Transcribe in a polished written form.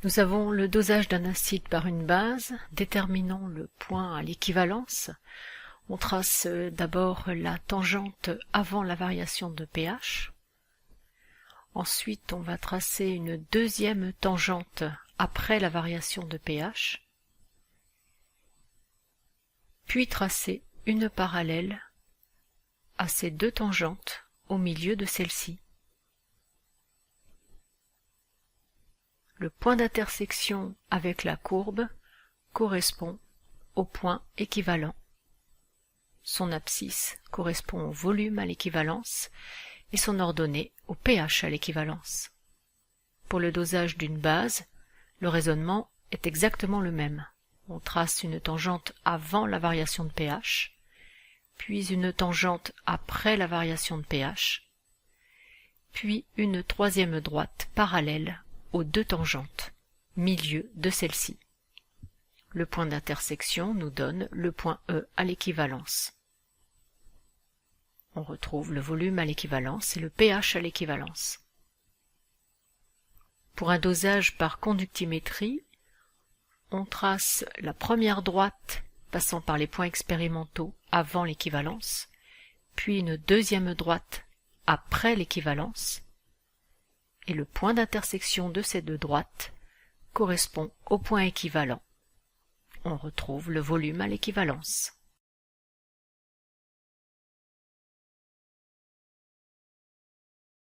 Nous avons le dosage d'un acide par une base, déterminons le point à l'équivalence. On trace d'abord la tangente avant la variation de pH. Ensuite, on va tracer une deuxième tangente après la variation de pH. Puis tracer une parallèle à ces deux tangentes au milieu de celle-ci. Le point d'intersection avec la courbe correspond au point équivalent. Son abscisse correspond au volume à l'équivalence et son ordonnée au pH à l'équivalence. Pour le dosage d'une base, le raisonnement est exactement le même. On trace une tangente avant la variation de pH, puis une tangente après la variation de pH, puis une troisième droite parallèle aux deux tangentes, milieu de celle-ci. Le point d'intersection nous donne le point E à l'équivalence. On retrouve le volume à l'équivalence et le pH à l'équivalence. Pour un dosage par conductimétrie, on trace la première droite passant par les points expérimentaux avant l'équivalence, puis une deuxième droite après l'équivalence, et le point d'intersection de ces deux droites correspond au point équivalent. On retrouve le volume à l'équivalence.